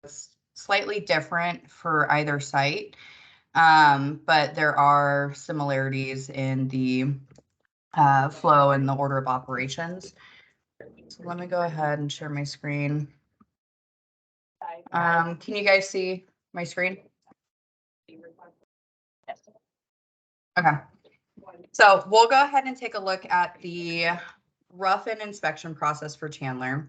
it's slightly different for either site, but there are similarities in the flow and the order of operations. So let me go ahead and share my screen. Can you guys see my screen? Okay. So we'll go ahead and take a look at the rough-in inspection process for Chandler.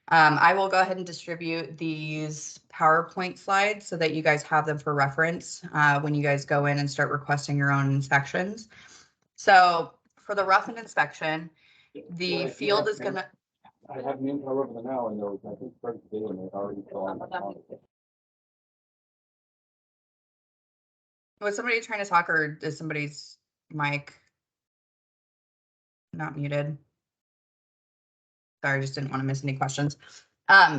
I will go ahead and distribute these PowerPoint slides so that you guys have them for reference when you guys go in and start requesting your own inspections. So for the rough-in inspection, the field is going to... I have an info over the now and those, I think, first day and they already gone. Was somebody trying to talk, or is somebody's mic not muted? Sorry, I just didn't want to miss any questions.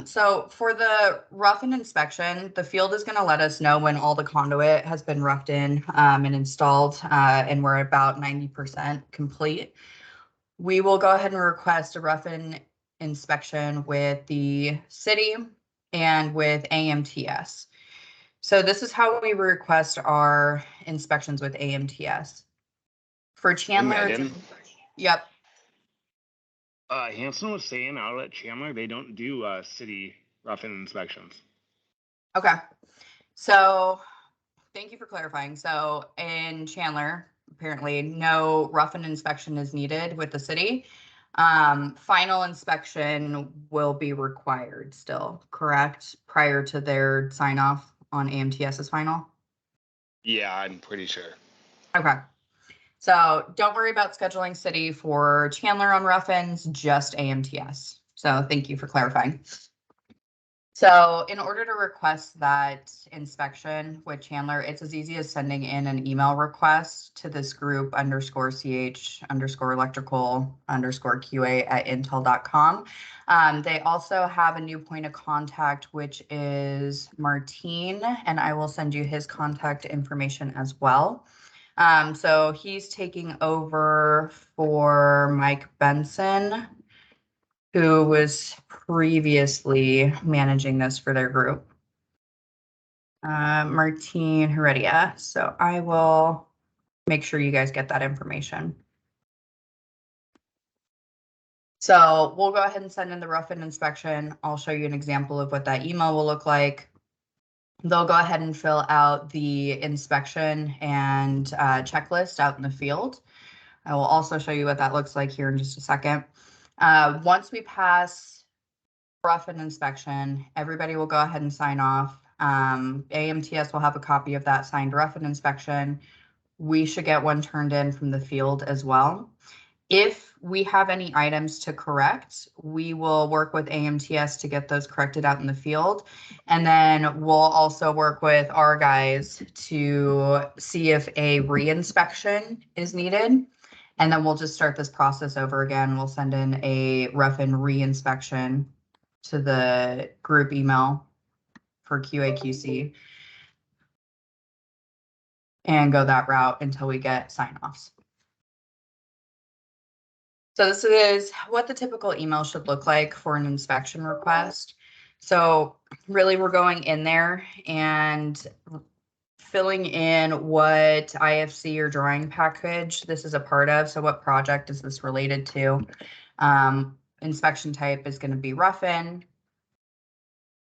So for the rough-in inspection, the field is going to let us know when all the conduit has been roughed in and installed, and we're about 90% complete. We will go ahead and request a rough-in inspection with the city and with AMTS. So this is how we request our inspections with AMTS. For Chandler, yep. Hanson was saying out at Chandler, they don't do city rough-in inspections. Okay. So thank you for clarifying. So in Chandler, apparently no rough-in inspection is needed with the city. Final inspection will be required still, correct? Prior to their sign off on AMTS's final? Yeah, I'm pretty sure. Okay. So don't worry about scheduling city for Chandler on rough-ins, just AMTS. So thank you for clarifying. So in order to request that inspection with Chandler, it's as easy as sending in an email request to this group _CH_electrical_QA@intel.com. They also have a new point of contact, which is Martine, and I will send you his contact information as well. So he's taking over for Mike Benson, who was previously managing this for their group. Martine Heredia. So I will make sure you guys get that information. So we'll go ahead and send in the rough-in inspection. I'll show you an example of what that email will look like. They'll go ahead and fill out the inspection and checklist out in the field. I will also show you what that looks like here in just a second. Once we pass rough-in inspection, everybody will go ahead and sign off. AMTS will have a copy of that signed rough-in inspection. We should get one turned in from the field as well. If we have any items to correct, we will work with AMTS to get those corrected out in the field. And then we'll also work with our guys to see if a re-inspection is needed. And then we'll just start this process over again. We'll send in a rough-in re-inspection to the group email for QA/QC and go that route until we get sign-offs. So this is what the typical email should look like for an inspection request. So really we're going in there and filling in what IFC or drawing package this is a part of. So what project is this related to? Inspection type is going to be rough-in.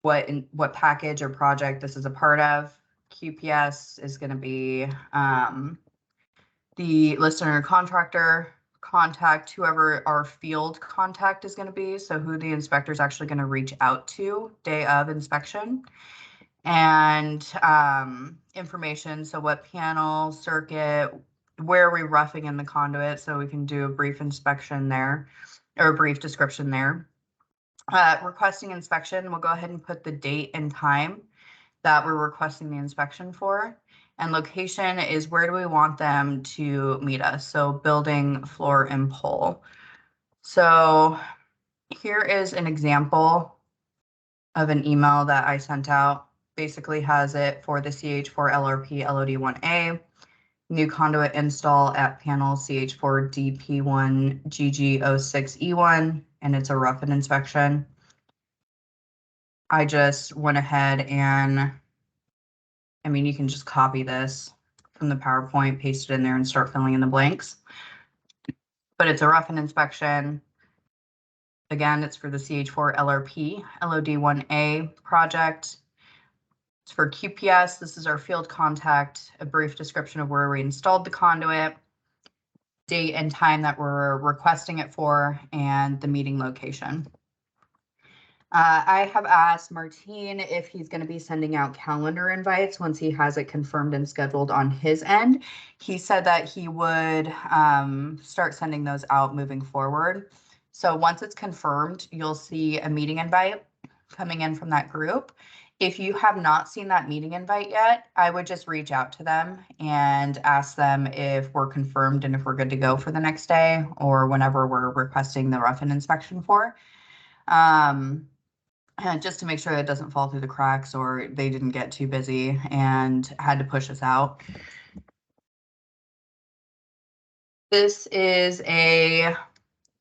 What package or project this is a part of. QPS is going to be the listener contractor contact, whoever our field contact is going to be. So who the inspector is actually going to reach out to day of inspection. And information. So what panel, circuit, where are we roughing in the conduit? So we can do a brief inspection there or a brief description there. Requesting inspection, we'll go ahead and put the date and time that we're requesting the inspection for. And location is where do we want them to meet us? So building, floor, and pole. So here is an example of an email that I sent out. Basically has it for the CH4 LRP LOD1A, new conduit install at panel CH4 DP1 GG06E1, and it's a rough-in inspection. I just went ahead and, I mean, you can just copy this from the PowerPoint, paste it in there and start filling in the blanks. But it's a rough-in inspection. Again, it's for the CH4 LRP LOD1A project. It's for QPS. This is our field contact, a brief description of where we installed the conduit, date and time that we're requesting it for, and the meeting location. I have asked Martine if he's going to be sending out calendar invites once he has it confirmed and scheduled on his end. He said that he would start sending those out moving forward. So once it's confirmed, you'll see a meeting invite coming in from that group. If you have not seen that meeting invite yet, I would just reach out to them and ask them if we're confirmed and if we're good to go for the next day or whenever we're requesting the rough-in inspection for. Just to make sure it doesn't fall through the cracks or they didn't get too busy and had to push us out. This is an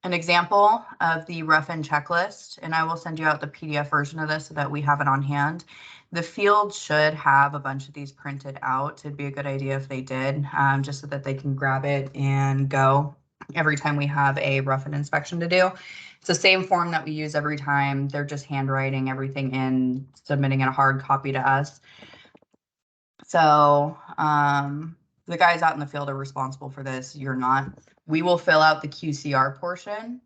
example of the rough-in checklist, and I will send you out the PDF version of this so that we have it on hand. The field should have a bunch of these printed out. It'd be a good idea if they did, just so that they can grab it and go every time we have a rough-in inspection to do. It's the same form that we use every time. They're just handwriting everything in, submitting a hard copy to us. So the guys out in the field are responsible for this. You're not. We will fill out the QCR portion,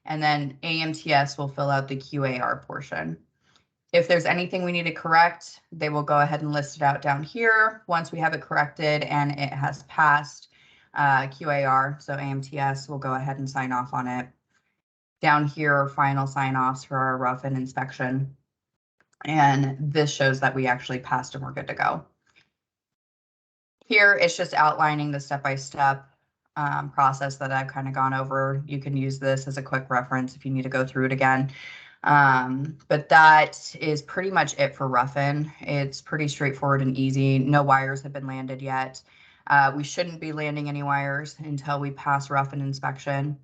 and then AMTS will fill out the QAR portion. If there's anything we need to correct, they will go ahead and list it out down here. Once we have it corrected and it has passed QAR, so AMTS will go ahead and sign off on it. Down here are final sign-offs for our rough-in inspection. And this shows that we actually passed and we're good to go. Here, it's just outlining the step-by-step process that I've kind of gone over. You can use this as a quick reference if you need to go through it again. But that is pretty much it for rough-in. It's pretty straightforward and easy. No wires have been landed yet. We shouldn't be landing any wires until we pass rough-in inspection.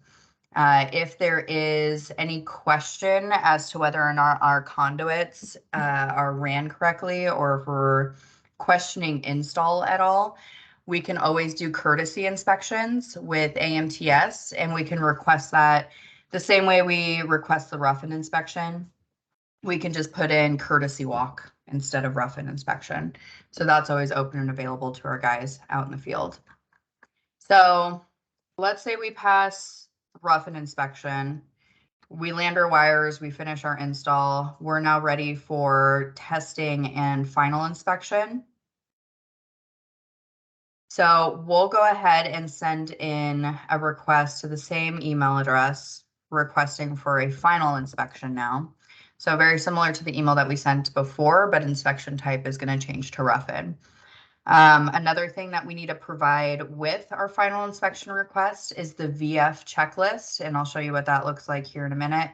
If there is any question as to whether or not our conduits are ran correctly, or if we're questioning install at all, we can always do courtesy inspections with AMTS, and we can request that the same way we request the rough-in inspection. We can just put in courtesy walk instead of rough-in inspection. So that's always open and available to our guys out in the field. So let's say we pass rough-in inspection, we land our wires, we finish our install, we're now ready for testing and final inspection. So we'll go ahead and send in a request to the same email address requesting for a final inspection now. So very similar to the email that we sent before, but inspection type is going to change to rough-in. Another thing that we need to provide with our final inspection request is the VF checklist, and I'll show you what that looks like here in a minute.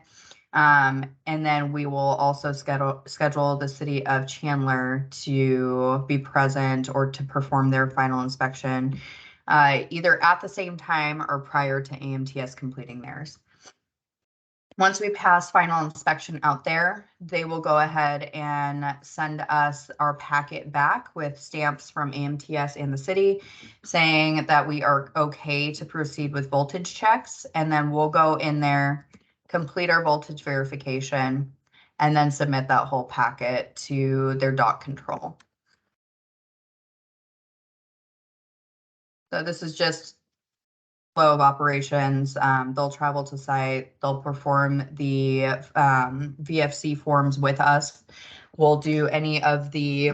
And then we will also schedule the city of Chandler to be present or to perform their final inspection, either at the same time or prior to AMTS completing theirs. Once we pass final inspection out there, they will go ahead and send us our packet back with stamps from AMTS and the city saying that we are okay to proceed with voltage checks. And then we'll go in there, complete our voltage verification, and then submit that whole packet to their dock control. So this is just flow of operations. They'll travel to site, they'll perform the VFC forms with us. We'll do any of the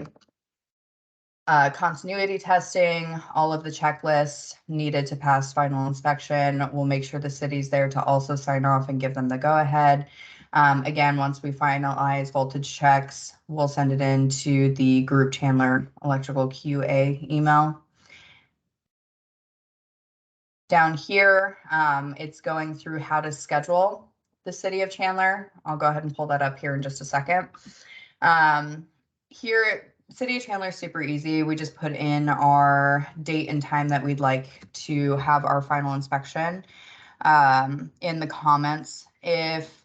continuity testing, all of the checklists needed to pass final inspection. We'll make sure the city's there to also sign off and give them the go-ahead. Again, once we finalize voltage checks, we'll send it in to the group Chandler Electrical QA email. Down here, it's going through how to schedule the city of Chandler. I'll go ahead and pull that up here in just a second. Here, city of Chandler is super easy. We just put in our date and time that we'd like to have our final inspection in the comments. If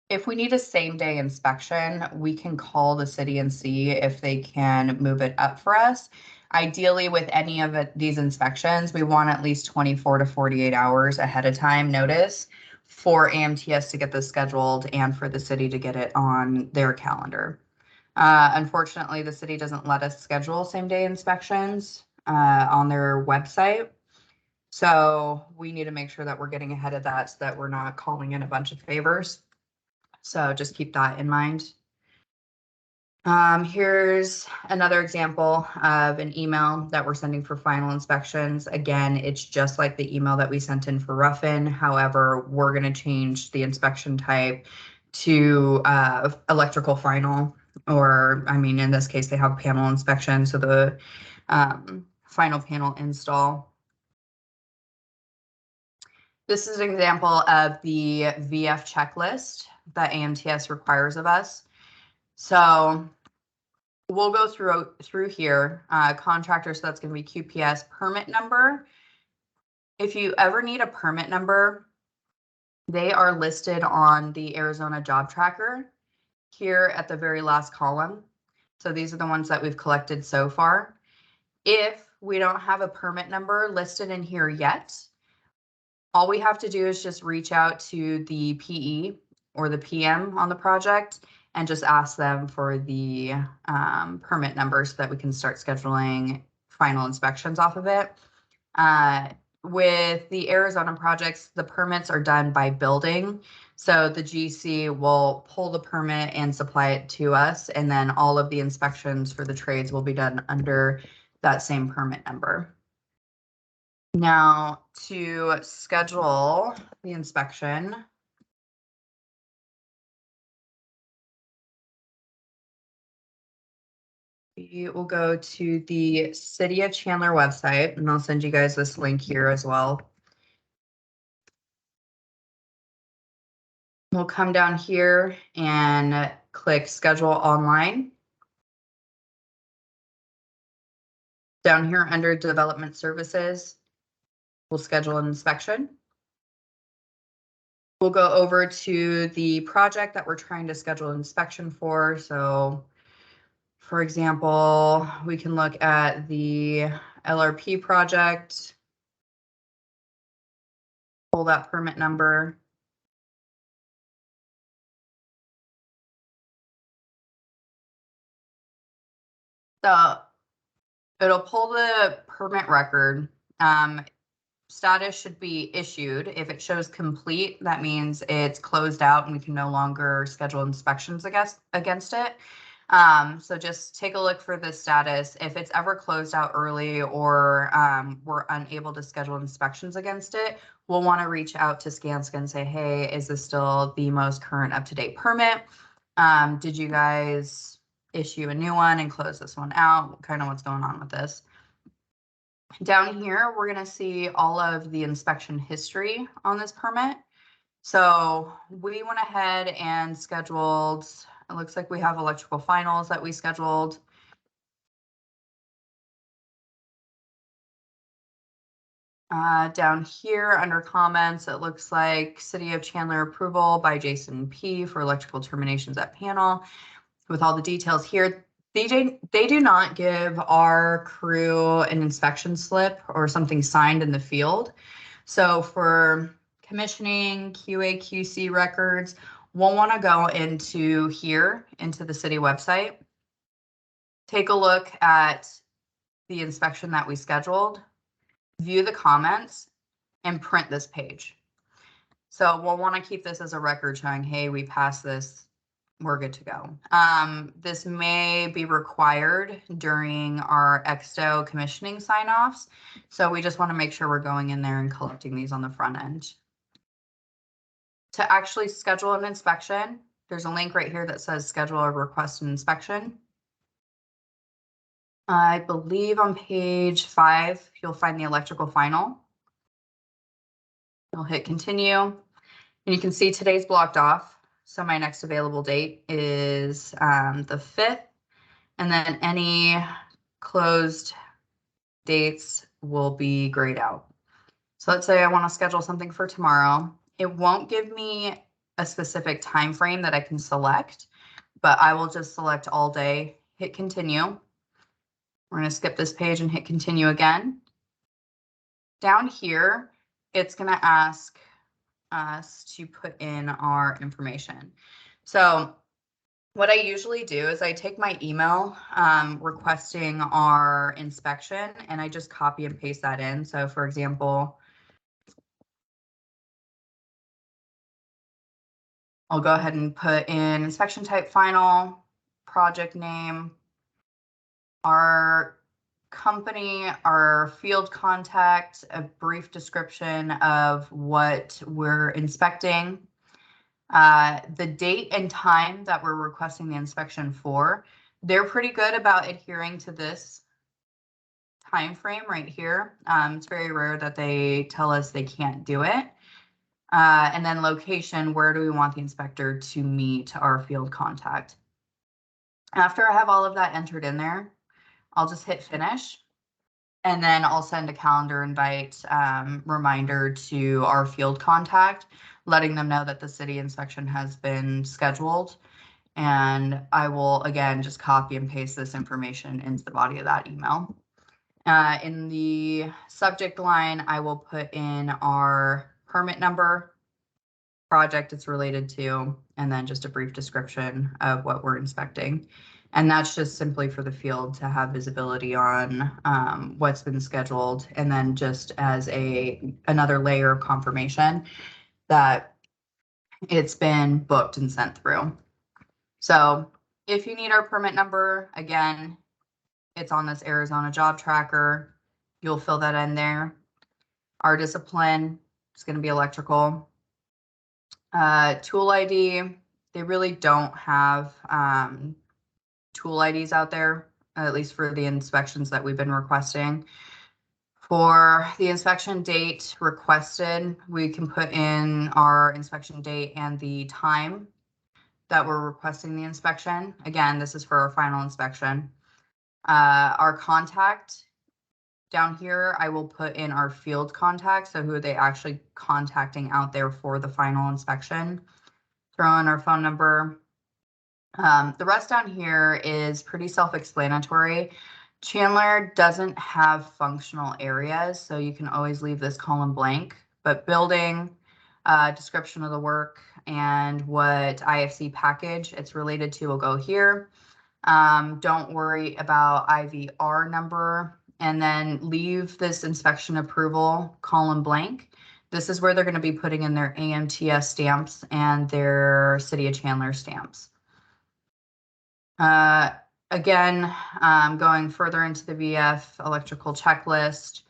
If we need a same-day inspection, we can call the city and see if they can move it up for us. Ideally, with any of these inspections, we want at least 24 to 48 hours ahead of time notice for AMTS to get this scheduled and for the city to get it on their calendar. Unfortunately, the city doesn't let us schedule same-day inspections on their website. So we need to make sure that we're getting ahead of that so that we're not calling in a bunch of favors. So just keep that in mind. Here's another example of an email that we're sending for final inspections. Again, it's just like the email that we sent in for Ruffin. However, we're going to change the inspection type to electrical final, or I mean, in this case, they have panel inspection. So the final panel install. This is an example of the VF checklist that AMTS requires of us. So we'll go through here, contractor, so that's going to be QPS permit number. If you ever need a permit number, they are listed on the Arizona Job Tracker here at the very last column. So these are the ones that we've collected so far. If we don't have a permit number listed in here yet, all we have to do is just reach out to the PE or the PM on the project and just ask them for the permit number so that we can start scheduling final inspections off of it. With the Arizona projects, the permits are done by building. So the GC will pull the permit and supply it to us, and then all of the inspections for the trades will be done under that same permit number. Now, to schedule the inspection, we will go to the City of Chandler website, and I'll send you guys this link here as well. We'll come down here and click Schedule Online. Down here under Development Services, we'll schedule an inspection. We'll go over to the project that we're trying to schedule an inspection for. So, for example, we can look at the LRP project, pull that permit number. So it'll pull the permit record. Status should be issued. If it shows complete, that means it's closed out and we can no longer schedule inspections against it. So just take a look for the status. If it's ever closed out early or we're unable to schedule inspections against it, we'll want to reach out to Skanska and say, hey, is this still the most current up-to-date permit? Did you guys issue a new one and close this one out? Kind of what's going on with this. Down here, we're going to see all of the inspection history on this permit. So we went ahead and scheduled, it looks like we have electrical finals that we scheduled. Down here under comments, it looks like City of Chandler approval by Jason P. for electrical terminations at panel. With all the details here, they do not give our crew an inspection slip or something signed in the field. So for commissioning, QA, QC records, we'll want to go into here, into the city website, take a look at the inspection that we scheduled, view the comments, and print this page. So we'll want to keep this as a record showing, hey, we passed this, we're good to go. This may be required during our Exto commissioning sign-offs. So we just want to make sure we're going in there and collecting these on the front end. To actually schedule an inspection, there's a link right here that says schedule or request an inspection. I believe on page 5, you'll find the electrical final. You'll hit continue, and you can see today's blocked off. So my next available date is the 5th, and then any closed dates will be grayed out. So let's say I want to schedule something for tomorrow. It won't give me a specific time frame that I can select, but I will just select all day, hit continue. We're going to skip this page and hit continue again. Down here, it's going to ask us to put in our information. So what I usually do is I take my email requesting our inspection and I just copy and paste that in. So for example, I'll go ahead and put in inspection type final, project name, our company, our field contact, a brief description of what we're inspecting, the date and time that we're requesting the inspection for. They're pretty good about adhering to this time frame right here. It's very rare that they tell us they can't do it. And then location, where do we want the inspector to meet our field contact? After I have all of that entered in there, I'll just hit finish. And then I'll send a calendar invite reminder to our field contact, letting them know that the city inspection has been scheduled. And I will, again, just copy and paste this information into the body of that email. In the subject line, I will put in our permit number, project it's related to, and then just a brief description of what we're inspecting. And that's just simply for the field to have visibility on what's been scheduled, and then just as another layer of confirmation that it's been booked and sent through. So if you need our permit number, again, it's on this Arizona job tracker. You'll fill that in there. Our discipline is going to be electrical. Tool ID, they really don't have tool IDs out there, at least for the inspections that we've been requesting. For the inspection date requested, we can put in our inspection date and the time that we're requesting the inspection. Again, this is for our final inspection. Our contact down here, I will put in our field contact. So who are they actually contacting out there for the final inspection? Throw in our phone number. The rest down here is pretty self-explanatory. Chandler doesn't have functional areas, so you can always leave this column blank, but building, description of the work, and what IFC package it's related to will go here. Don't worry about IVR number, and then leave this inspection approval column blank. This is where they're going to be putting in their AMTS stamps and their City of Chandler stamps. Again, going further into the VF electrical checklist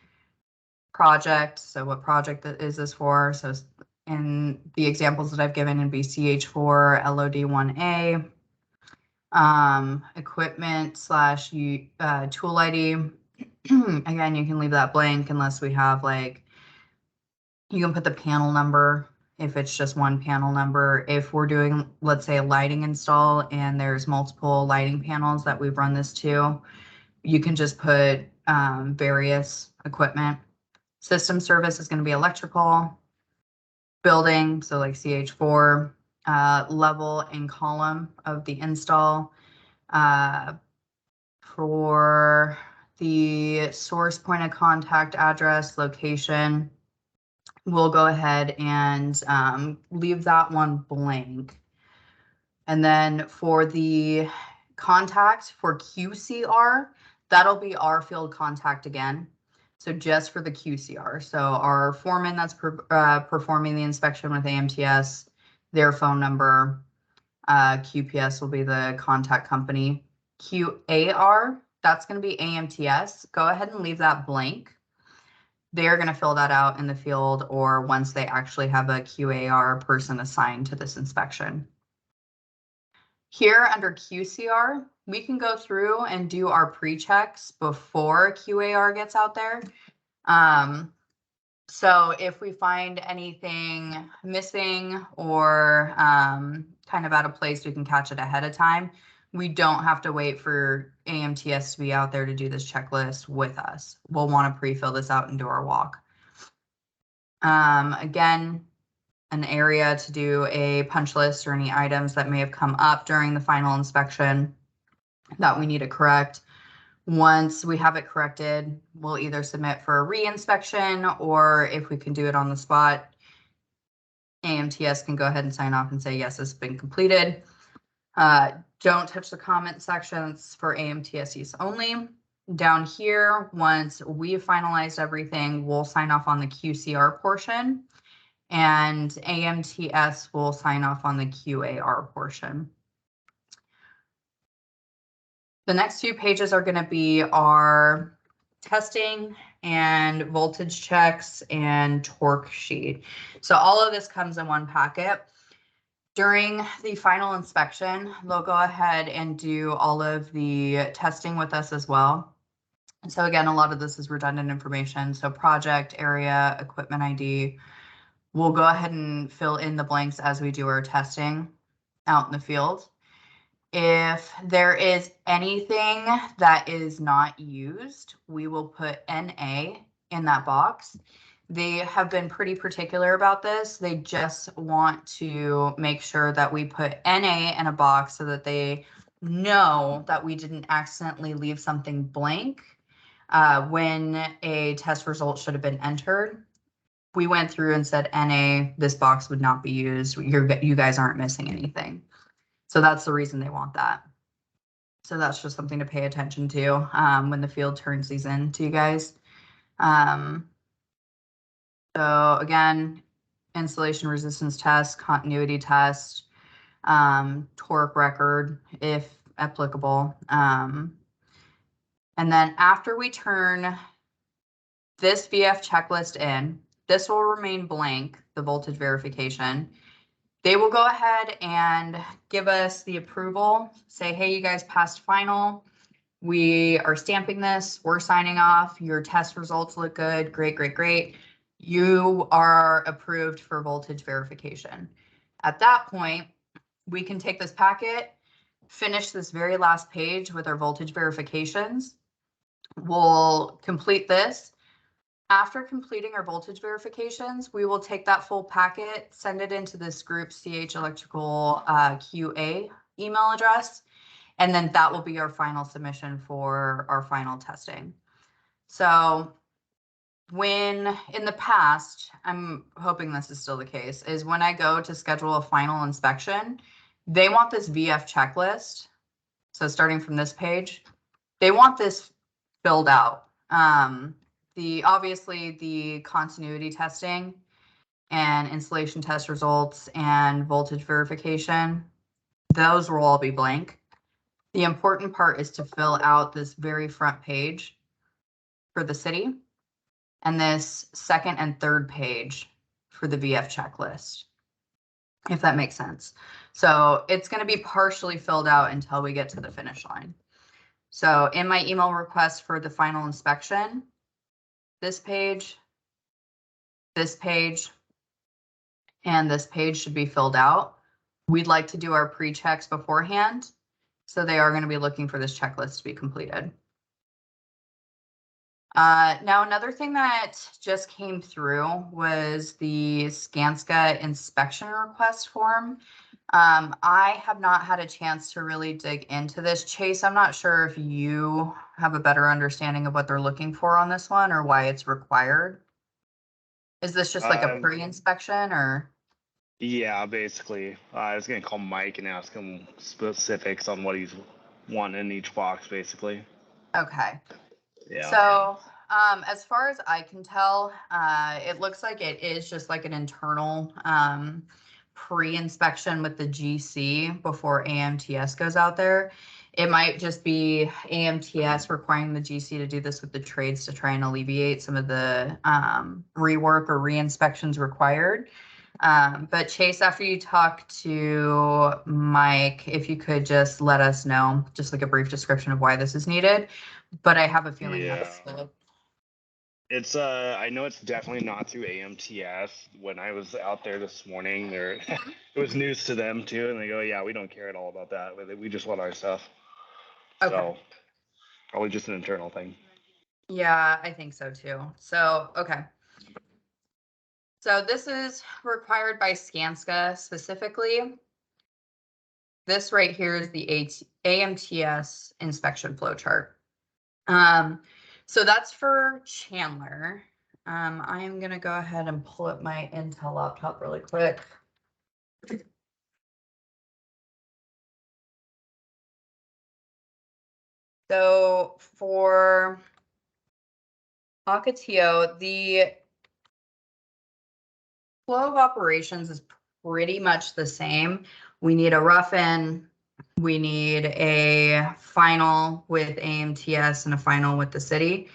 project. So what project is this for? So in the examples that I've given in BCH4, LOD1A, equipment slash tool ID. Again, you can leave that blank unless we have like, you can put the panel number if it's just one panel number. If we're doing, let's say, a lighting install and there's multiple lighting panels that we've run this to, you can just put various equipment. System service is going to be electrical. Building, so like CH4, level and column of the install. For the source point of contact address, location, we'll go ahead and leave that one blank. And then for the contact for QCR, that'll be our field contact again. So just for the QCR. So our foreman that's performing the inspection with AMTS, their phone number, QPS will be the contact company. QAR, that's going to be AMTS. Go ahead and leave that blank. They're going to fill that out in the field or once they actually have a QAR person assigned to this inspection. Here under QCR, we can go through and do our pre-checks before QAR gets out there. So if we find anything missing or kind of out of place, we can catch it ahead of time. We don't have to wait for AMTS to be out there to do this checklist with us. We'll want to pre-fill this out and do our walk. Again, an area to do a punch list or any items that may have come up during the final inspection that we need to correct. Once we have it corrected, we'll either submit for a re-inspection, or if we can do it on the spot, AMTS can go ahead and sign off and say, yes, it's been completed. Don't touch the comment sections for AMTS use only. Down here, once we've finalized everything, we'll sign off on the QCR portion, and AMTS will sign off on the QAR portion. The next few pages are going to be our testing and voltage checks and torque sheet. So all of this comes in one packet. During the final inspection, they'll go ahead and do all of the testing with us as well. And so again, a lot of this is redundant information. So project, area, equipment ID. We'll go ahead and fill in the blanks as we do our testing out in the field. If there is anything that is not used, we will put NA in that box. They have been pretty particular about this. They just want to make sure that we put NA in a box so that they know that we didn't accidentally leave something blank when a test result should have been entered. We went through and said, NA, this box would not be used. You guys aren't missing anything. So that's the reason they want that. So that's just something to pay attention to when the field turns these in to you guys. So again, installation resistance test, continuity test, torque record, if applicable. And then after we turn this VF checklist in, this will remain blank, the voltage verification. They will go ahead and give us the approval, say, hey, you guys passed final. We are stamping this, we're signing off, your test results look good, great, great, great. You are approved for voltage verification. At that point, we can take this packet, finish this very last page with our voltage verifications. We'll complete this. After completing our voltage verifications, we will take that full packet, send it into this group CH Electrical QA email address, and then that will be our final submission for our final testing. So when in the past, I'm hoping this is still the case, is when I go to schedule a final inspection, they want this VF checklist. So starting from this page, they want this filled out. Obviously the continuity testing and installation test results and voltage verification, those will all be blank. The important part is to fill out this very front page for the city and this second and third page for the VF checklist, if that makes sense. So it's going to be partially filled out until we get to the finish line. So in my email request for the final inspection, this page, and this page should be filled out. We'd like to do our pre-checks beforehand, so they are going to be looking for this checklist to be completed. Now, another thing that just came through was the Skanska inspection request form. I have not had a chance to really dig into this. Chase, I'm not sure if you have a better understanding of what they're looking for on this one or why it's required. Is this just like a pre-inspection or? Yeah, basically. I was going to call Mike and ask him specifics on what he's wanting in each box, basically. Okay. Yeah. So as far as I can tell, it looks like it is just like an internal pre-inspection with the GC before AMTS goes out there. It might just be AMTS requiring the GC to do this with the trades to try and alleviate some of the rework or re-inspections required. But Chase, after you talk to Mike, if you could just let us know, just like a brief description of why this is needed. But I have a feeling that's it's I know it's definitely not through AMTS. When I was out there this morning, it was news to them too, and they go, yeah, we don't care at all about that. We just want our stuff. Okay. So probably just an internal thing. Yeah, I think so too. So, okay. So this is required by Skanska specifically. This right here is the AMTS inspection flow chart. So that's for Chandler. I am gonna go ahead and pull up my Intel laptop really quick. So for Ocotillo, the flow of operations is pretty much the same. We need a rough-in, we need a final with AMTS and a final with the city,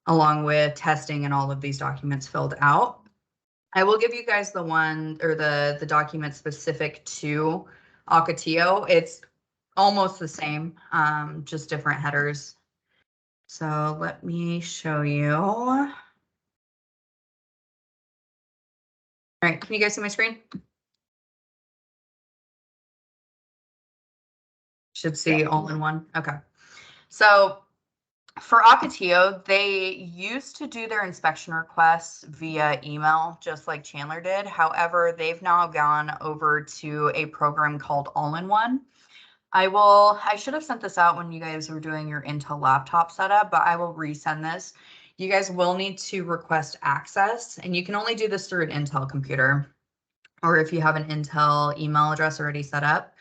along with testing and all of these documents filled out. I will give you guys the one or the document specific to Ocotillo. It's almost the same, just different headers. So let me show you. All right, can you guys see my screen? Should see all in one. Okay. So for Ocotillo, they used to do their inspection requests via email, just like Chandler did. However, they've now gone over to a program called All-in-One. I should have sent this out when you guys were doing your Intel laptop setup, but I will resend this. You guys will need to request access, and you can only do this through an Intel computer, or if you have an Intel email address already set up,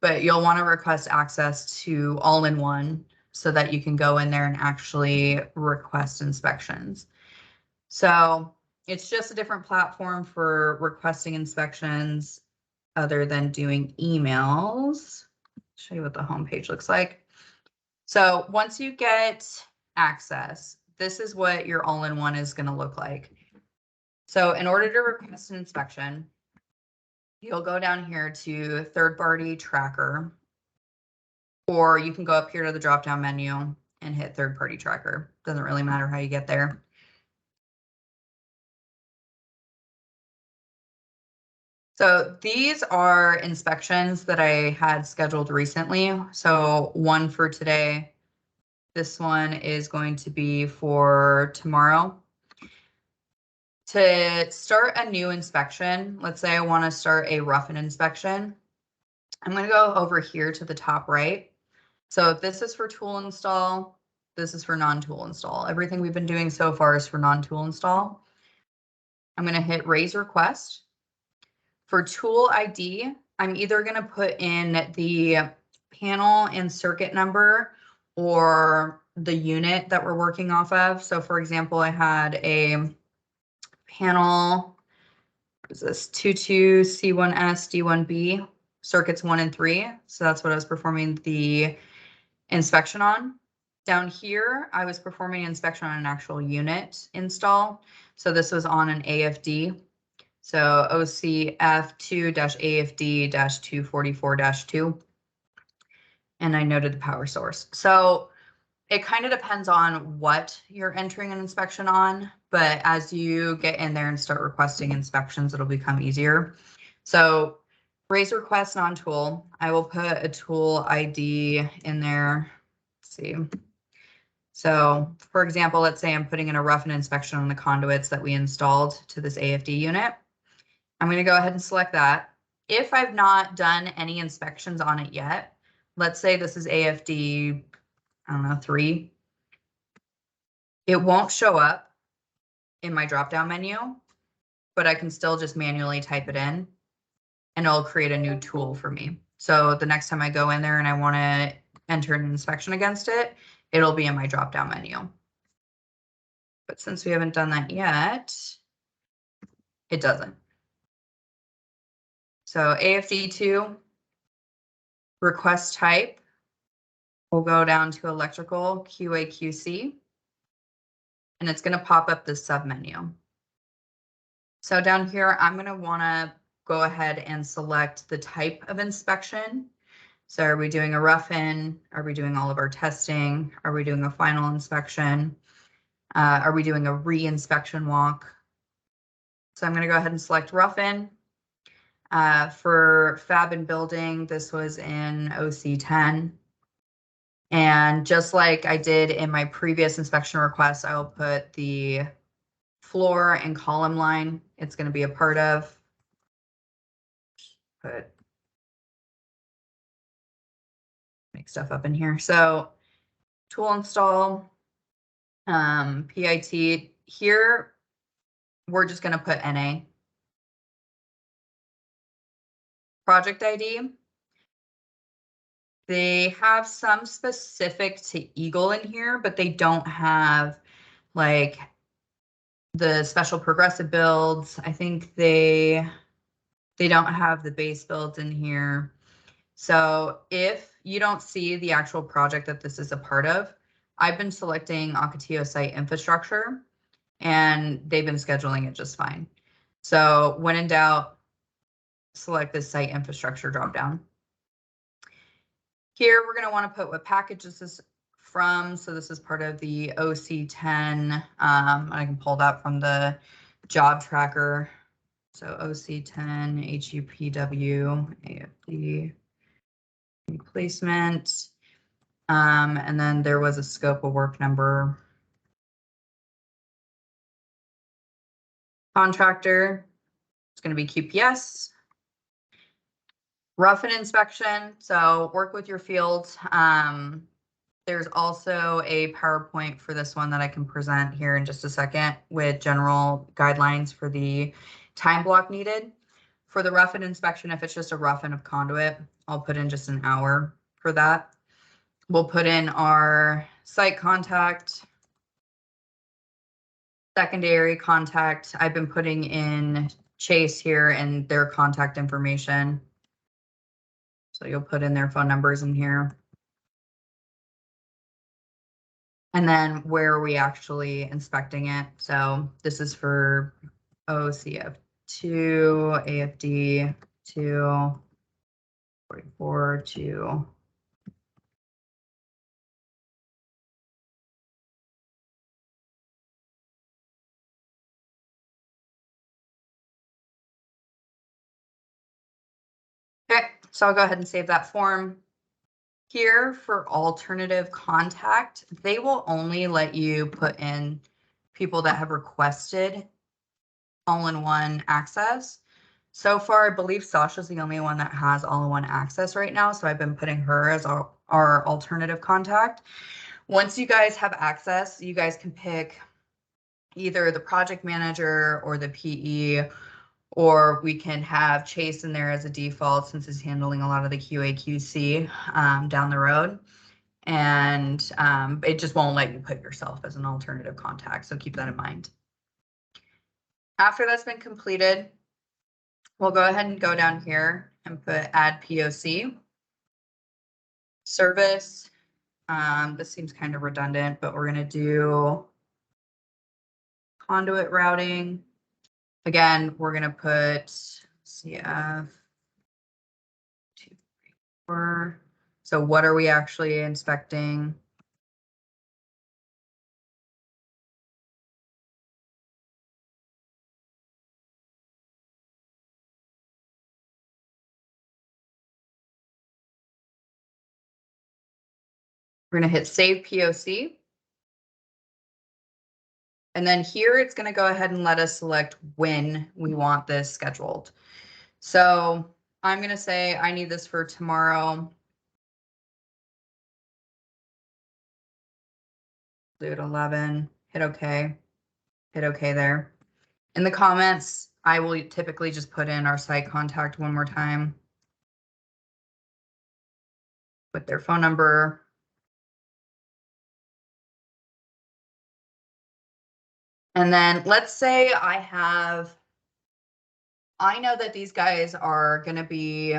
but you'll want to request access to All-in-One so that you can go in there and actually request inspections. So it's just a different platform for requesting inspections other than doing emails. Show you what the homepage looks like. So once you get access, this is what your all-in-one is going to look like. So in order to request an inspection, you'll go down here to third-party tracker, or you can go up here to the drop-down menu and hit third-party tracker. Doesn't really matter how you get there. So these are inspections that I had scheduled recently. So one for today. This one is going to be for tomorrow. To start a new inspection, let's say I want to start a rough-in inspection. I'm going to go over here to the top right. So this is for tool install. This is for non-tool install. Everything we've been doing so far is for non-tool install. I'm going to hit raise request. For tool ID, I'm either going to put in the panel and circuit number or the unit that we're working off of. So for example, I had a panel, what is this, 22C1S D1B, circuits 1 and 3. So that's what I was performing the inspection on. Down here, I was performing inspection on an actual unit install. So this was on an AFD. So OCF2-AFD-244-2. And I noted the power source. So it kind of depends on what you're entering an inspection on, but as you get in there and start requesting inspections, it'll become easier. So raise request non-tool. I will put a tool ID in there. Let's see. So for example, let's say I'm putting in a rough-in inspection on the conduits that we installed to this AFD unit. I'm going to go ahead and select that. If I've not done any inspections on it yet, let's say this is AFD, I don't know, 3. It won't show up in my drop-down menu, but I can still just manually type it in and it'll create a new tool for me. So the next time I go in there and I want to enter an inspection against it, it'll be in my drop-down menu. But since we haven't done that yet, it doesn't. So AFD2, request type, we'll go down to electrical QA/QC, and it's going to pop up this submenu. So down here, I'm going to want to go ahead and select the type of inspection. So are we doing a rough-in? Are we doing all of our testing? Are we doing a final inspection? Are we doing a re-inspection walk? So I'm going to go ahead and select rough-in. For fab and building, this was in OC10. And just like I did in my previous inspection request, I will put the floor and column line it's going to be a part of. Put make stuff up in here. So tool install, PIT here, we're just going to put NA. Project ID. They have some specific to Eagle in here, but they don't have like the special progressive builds. I think they don't have the base builds in here. So if you don't see the actual project that this is a part of, I've been selecting Ocotillo site infrastructure and they've been scheduling it just fine. So when in doubt, select this site infrastructure dropdown. Here, we're going to want to put what package this is from. So this is part of the OC10. I can pull that from the job tracker. So OC10, HUPW, AFD replacement. And then there was a scope of work number. Contractor, it's going to be QPS. Rough and inspection, so work with your field. There's also a PowerPoint for this one that I can present here in just a second with general guidelines for the time block needed. For the rough and inspection, if it's just a rough and of conduit, I'll put in just an hour for that. We'll put in our site contact, secondary contact. I've been putting in Chase here and their contact information. So you'll put in their phone numbers in here. And then where are we actually inspecting it? So this is for OCF2, AFD 2, 44, 2. Okay, so I'll go ahead and save that form. Here for alternative contact, they will only let you put in people that have requested all-in-one access. So far, I believe Sasha's the only one that has all-in-one access right now, so I've been putting her as our alternative contact. Once you guys have access, you guys can pick either the project manager or the PE, or we can have Chase in there as a default since he's handling a lot of the QA/QC down the road. And it just won't let you put yourself as an alternative contact, so keep that in mind. After that's been completed, we'll go ahead and go down here and put add POC. Service. This seems kind of redundant, but we're going to do conduit routing. Again, we're going to put CF 234. So what are we actually inspecting? We're going to hit save POC. And then here it's going to go ahead and let us select when we want this scheduled. So I'm going to say I need this for tomorrow. Do it 11, hit OK, hit OK there. In the comments, I will typically just put in our site contact one more time with their phone number. And then let's say I know that these guys are going to be,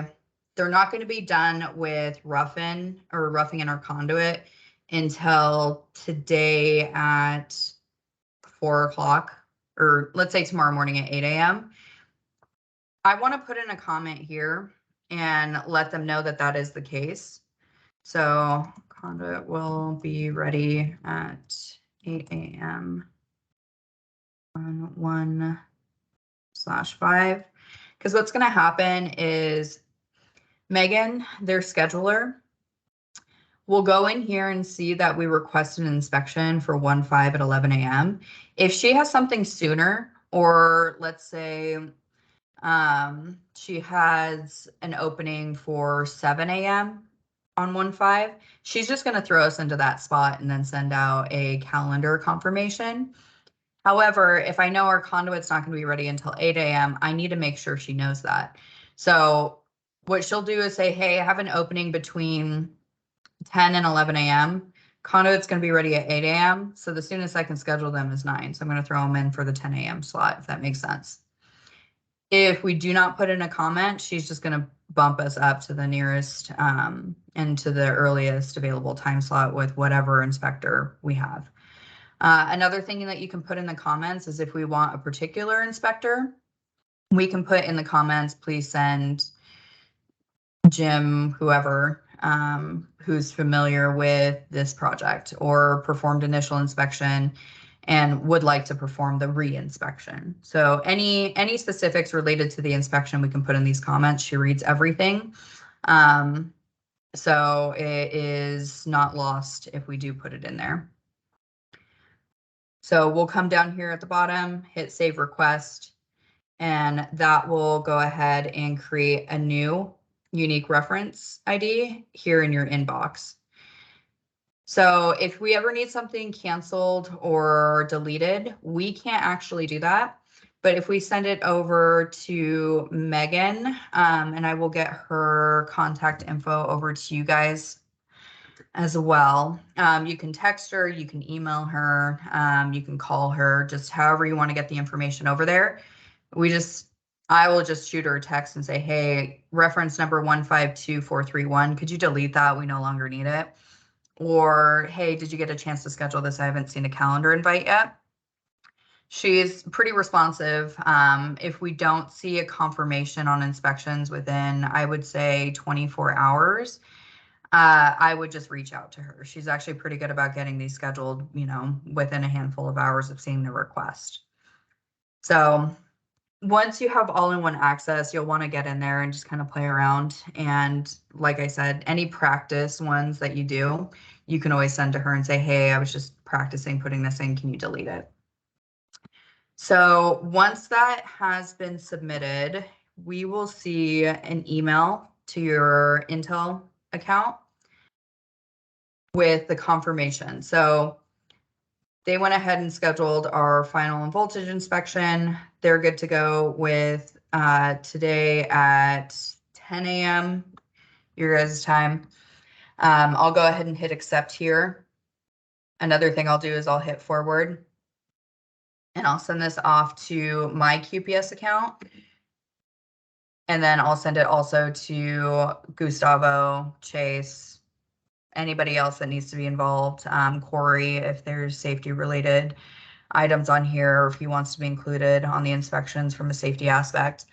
they're not going to be done with roughing in our conduit until today at 4 o'clock, or let's say tomorrow morning at 8 a.m. I want to put in a comment here and let them know that that is the case. So conduit will be ready at 8 a.m. on 1/5. Because what's going to happen is Megan, their scheduler, we'll go in here and see that we requested an inspection for 1/5 at 11 a.m. If she has something sooner, or let's say she has an opening for 7 a.m. on 1/5, she's just going to throw us into that spot and then send out a calendar confirmation. However, if I know our conduit's not going to be ready until 8 a.m., I need to make sure she knows that. So what she'll do is say, hey, I have an opening between 10 and 11 a.m. Conduit's going to be ready at 8 a.m. So the soonest I can schedule them is 9. So I'm going to throw them in for the 10 a.m. slot, if that makes sense. If we do not put in a comment, she's just going to bump us up to the nearest and to the earliest available time slot with whatever inspector we have. Another thing that you can put in the comments is if we want a particular inspector, we can put in the comments, please send Jim, whoever, who's familiar with this project or performed initial inspection and would like to perform the re-inspection. So any specifics related to the inspection we can put in these comments. She reads everything. So it is not lost if we do put it in there. So we'll come down here at the bottom, hit save request, and that will go ahead and create a new unique reference ID here in your inbox. So if we ever need something canceled or deleted, we can't actually do that. But if we send it over to Megan, and I will get her contact info over to you guys as well. You can text her, you can email her, you can call her, just however you want to get the information over there. I will just shoot her a text and say, hey, reference number 152431, could you delete that? We no longer need it. Or, hey, did you get a chance to schedule this? I haven't seen a calendar invite yet. She's pretty responsive. If we don't see a confirmation on inspections within, I would say 24 hours, I would just reach out to her. She's actually pretty good about getting these scheduled, within a handful of hours of seeing the request. So once you have all-in-one access, you'll want to get in there and just kind of play around. And like I said, any practice ones that you do, you can always send to her and say, hey, I was just practicing putting this in. Can you delete it? So once that has been submitted, we will see an email to your Intel account with the confirmation. So they went ahead and scheduled our final and voltage inspection. They're good to go with today at 10 a.m. your guys' time. I'll go ahead and hit accept here. Another thing I'll do is I'll hit forward and I'll send this off to my QPS account. And then I'll send it also to Gustavo, Chase, anybody else that needs to be involved, Corey, if there's safety related items on here, or if he wants to be included on the inspections from a safety aspect,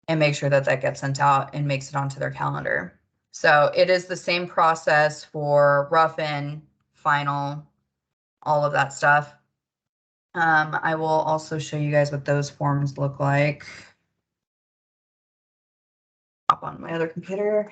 and make sure that that gets sent out and makes it onto their calendar. So it is the same process for rough-in, final, all of that stuff. I will also show you guys what those forms look like. Hop on my other computer.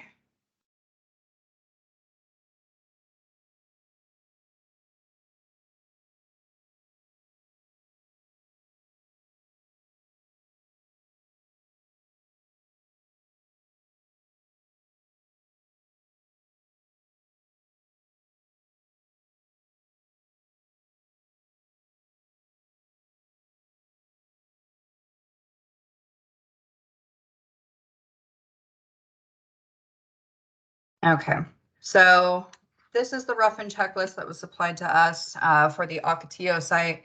Okay, so this is the rough-in checklist that was supplied to us for the Ocotillo site.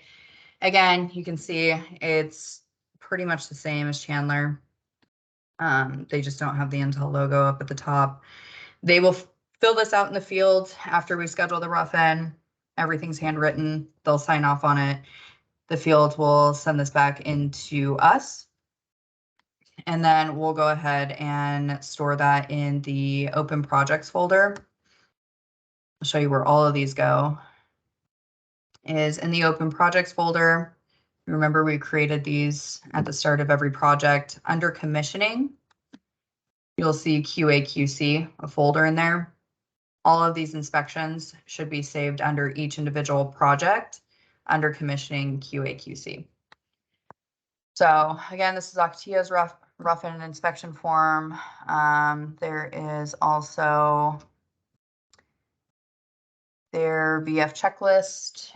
Again, you can see it's pretty much the same as Chandler. They just don't have the Intel logo up at the top. They will fill this out in the field after we schedule the rough-in. Everything's handwritten. They'll sign off on it. The field will send this back into us. And then we'll go ahead and store that in the open projects folder. I'll show you where all of these go. Is in the open projects folder. Remember, we created these at the start of every project. Under commissioning, you'll see QA/QC, a folder in there. All of these inspections should be saved under each individual project under commissioning QA/QC. So again, this is Ocotillo's rough-in inspection form. There is also their VF checklist.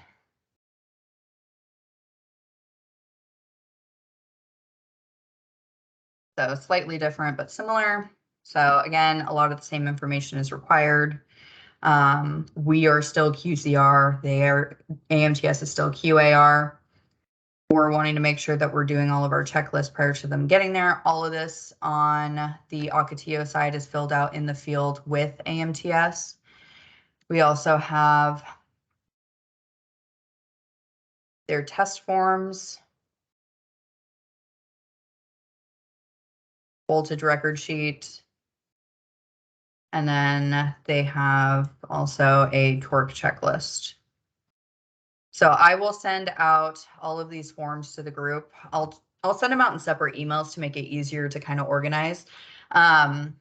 So slightly different, but similar. So again, a lot of the same information is required. We are still QCR. AMTS is still QAR. We're wanting to make sure that we're doing all of our checklists prior to them getting there. All of this on the Ocotillo side is filled out in the field with AMTS. We also have their test forms, voltage record sheet, and then they have also a torque checklist. So I will send out all of these forms to the group. I'll send them out in separate emails to make it easier to kind of organize. I'll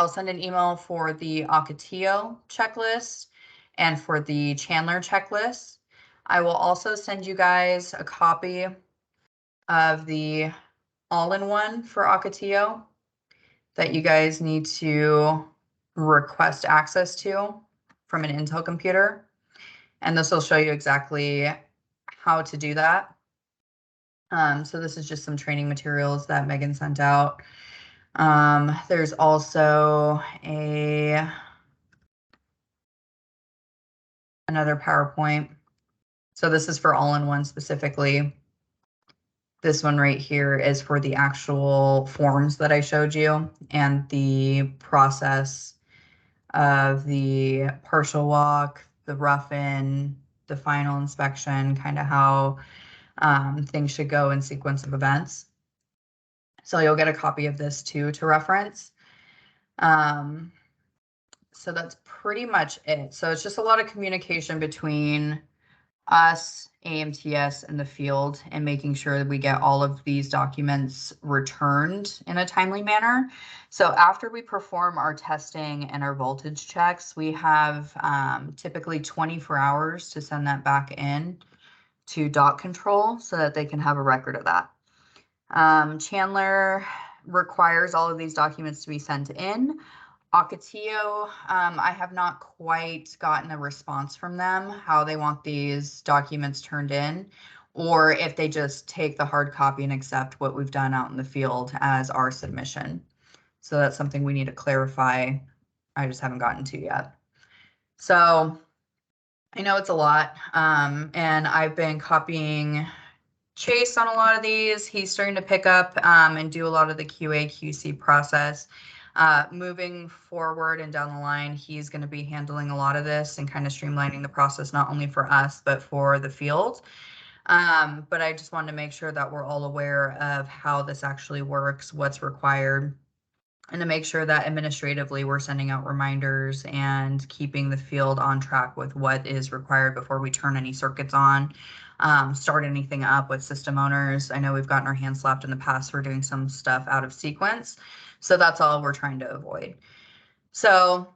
send an email for the Ocotillo checklist and for the Chandler checklist. I will also send you guys a copy of the all-in-one for Ocotillo that you guys need to request access to from an Intel computer. And this will show you exactly how to do that. So this is just some training materials that Megan sent out. There's also another PowerPoint. So this is for all-in-one specifically. This one right here is for the actual forms that I showed you and the process of the partial walk, the rough-in, the final inspection, kind of how things should go in sequence of events. So you'll get a copy of this too to reference. So that's pretty much it. So it's just a lot of communication between us, AMTS, and the field, and making sure that we get all of these documents returned in a timely manner. So after we perform our testing and our voltage checks, we have typically 24 hours to send that back in to dot control so that they can have a record of that. Chandler requires all of these documents to be sent in. Ocotillo, I have not quite gotten a response from them, how they want these documents turned in, or if they just take the hard copy and accept what we've done out in the field as our submission. So that's something we need to clarify. I just haven't gotten to yet. So I know it's a lot, and I've been copying Chase on a lot of these. He's starting to pick up and do a lot of the QA/QC process. Moving forward and down the line, he's going to be handling a lot of this and kind of streamlining the process, not only for us, but for the field. But I just wanted to make sure that we're all aware of how this actually works, what's required, and to make sure that administratively we're sending out reminders and keeping the field on track with what is required before we turn any circuits on, start anything up with system owners. I know we've gotten our hands slapped in the past for doing some stuff out of sequence. So that's all we're trying to avoid. So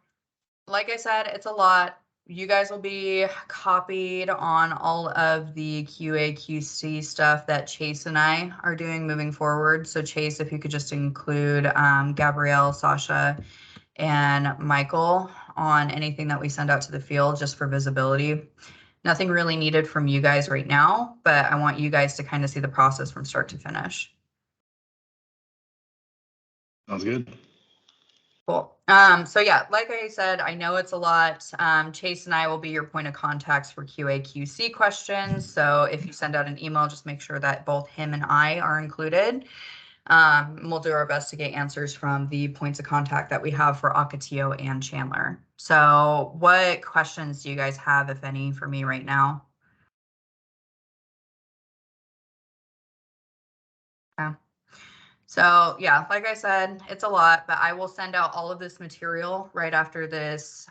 like I said, it's a lot. You guys will be copied on all of the QA/QC stuff that Chase and I are doing moving forward. So Chase, if you could just include Gabrielle, Sasha, and Michael on anything that we send out to the field just for visibility. Nothing really needed from you guys right now, but I want you guys to kind of see the process from start to finish. Sounds good. Cool. So yeah, like I said, I know it's a lot. Chase and I will be your point of contacts for QA/QC questions. So if you send out an email, just make sure that both him and I are included. We'll do our best to get answers from the points of contact that we have for Ocotillo and Chandler. So what questions do you guys have, if any, for me right now? Yeah. So yeah, like I said, it's a lot, but I will send out all of this material right after this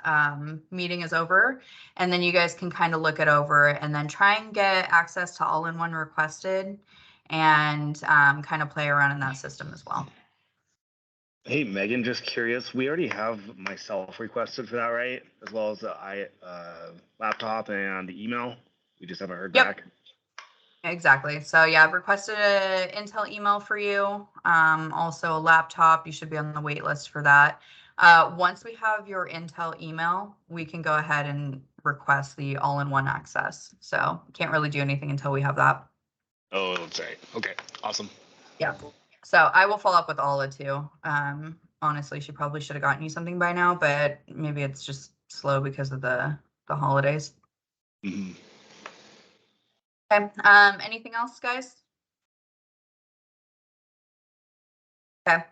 meeting is over. And then you guys can kind of look it over and then try and get access to all-in-one requested and kind of play around in that system as well. Hey, Megan, just curious. We already have myself requested for that, right? As well as the laptop and the email. We just haven't heard Yep. back. Exactly. So yeah, I've requested an Intel email for you. Also a laptop. You should be on the wait list for that. Once we have your Intel email, we can go ahead and request the all-in-one access. So can't really do anything until we have that. Oh, that's right. Okay, awesome. Yeah. So I will follow up with Ola too. Honestly, she probably should have gotten you something by now, but maybe it's just slow because of the holidays. Mhm. Okay. Anything else, guys? Okay.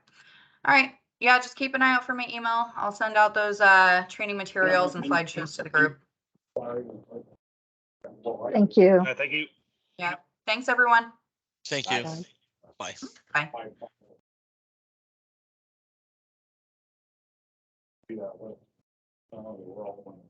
All right. Yeah, just keep an eye out for my email. I'll send out those training materials and slideshows to the group. Thank you. Thank you. Yeah. Thanks, everyone. Thank you. Bye. Bye. Bye. Do that way. We're all one.